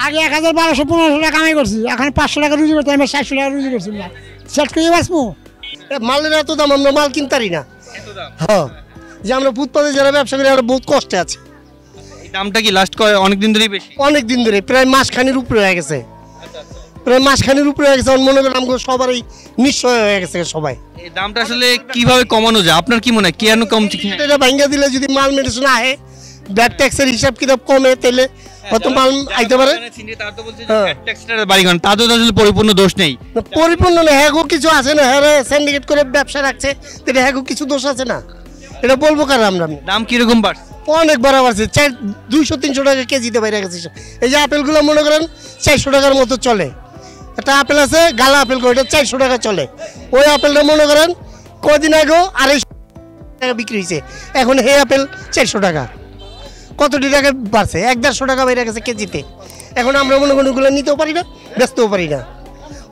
আগে 1000-1200-1500 টাকা কামাই করছি, এখন 500 টাকা রুজি করতে আমি 400 টাকা রুজি করছি না, সেট করে বাঁচবো। মালের এত দাম, আমরা মাল কিনতারি না। হ্যাঁ, যে আমরা ফুটপাতে যারা ব্যবসা করি আমরা বহুত কষ্টে আছে। এই দামটা কি লাস্ট অনেকদিন ধরেই বেশি? অনেক দিন ধরে, প্রায় মাসখানির উপরে হয়ে গেছে, প্রায় মাসখানির উপরে হয়ে গেছে। মনে করেন আমাকে সবারই নিশ্চয় হয়ে গেছে সবাই। এই দামটা আসলে কিভাবে কমানো যায় আপনার কি মনে হয়, কেন কমছে? এটা ভাঙ্গা দিলে যদি মাল মেডিসিন আহে, ব্যাড ট্যাক্সের হিসাব কিতাব কমে, তাহলে হয়তো মাল আইতে পারে। তাদের আসলে পরিপূর্ণ দোষ নেই, পরিপূর্ণ নেই, হ্যাঁ কিছু আছে না, হ্যাঁ সিন্ডিকেট করে ব্যবসা রাখছে, এটা হ্যাঁ কিছু দোষ আছে না, এটা বলবো কার আমরা। দাম কিরকম বাড়ছে? অনেক বড় বাড়ছে, 200-300 টাকা কেজিতে বাইরে গেছে। এই যে আপেলগুলো মনে করেন 400 টাকার মতো চলে, একটা আপেল আছে গালা আপেল, ওইটা 400 টাকা চলে। ওই আপেলটা মনে করেন কদিন আগেও 250 টাকা বিক্রি হয়েছে, এখন এই আপেল 400 টাকা। কতটি টাকা বাড়ছে? 100-150 টাকা বাইরে গেছে কেজিতে। এখন আমরা মনে করেন ওগুলো নিতেও পারি না, বেচতেও পারি না,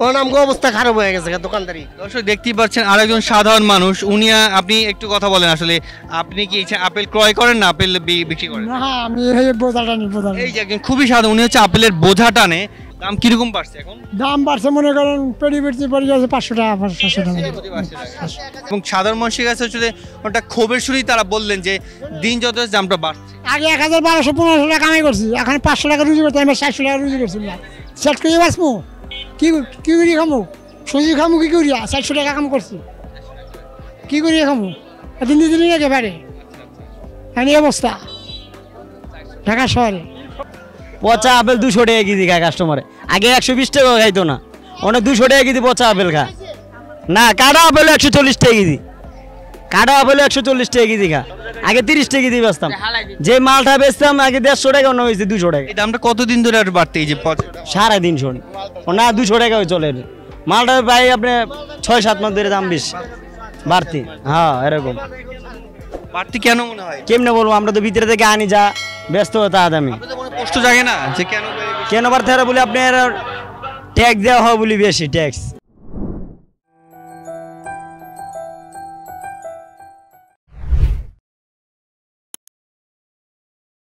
ওর আমগো অবস্থা খারাপ হয়ে গেছে দোকানদারি। দর্শক দেখতেই পাচ্ছেন আরেকজন সাধারণ মানুষ, উনি আপনি একটু কথা বলেন, আসলে আপনি কি আপেল ক্রয় করেন না আপেল বিক্রি করেন? না, আমি এই বোঝাটা নিই, বোঝা। এই যে একজন খুবই সাধারণ, উনি হচ্ছে আপেলের বোঝা টানে। দাম কিরকম বাড়ছে এখন? দাম বাড়ছে মনে করেন পেটি পড়ে যাচ্ছে 500 টাকা 500 টাকা। এবং সাধারণ মানুষের কাছে আসলে ওটা ক্ষোভের সুরেই তারা বললেন যে দিন যত দামটা বাড়ছে। আগে 1000-1200-1500 টাকা কামাই করছি, এখন 500 টাকা রুজি করতে আমি 400 টাকা রুজি করছি না, সেট করে বাঁচবো। কি করি খামো? সুজি খামো কি করি? 400 টাকা কাম করছি, কি করি খামো? দিন দিন একেবারে এই অবস্থা ঢাকা শহরে। পচা আপেল 200 টাকা কেজি খায় কাস্টমারে, আগে 120 টাকা খাইতো না, অনেক 200 টাকা কেজি পচা আপেল খা। না, কাটা আপেল 140 টাকা কেজি, কাটা আপেল 140 টাকা কেজি খা, আগে 30 টাকা কেজি বেচতাম। যে মালটা বেচতাম আগে 150 টাকা, অন্য হয়েছে 200 টাকা। এই দামটা কতদিন ধরে আর বাড়তে? এই যে 350 না 200 টাকা চলে মালটা প্রায় আপনি 6-7 মাস ধরে দাম বেশি বাড়তি। হ্যাঁ, এরকম বাড়তি কেন মনে হয়? কেমনে বলবো, আমরা তো ভিতরে থেকে আনি, যা ব্যস্ত তা দামি। কষ্ট জাগে না যে কেন কেন বাড়তে বলে আপনার ট্যাক্স দেওয়া হয় বলি, বেশি ট্যাক্স।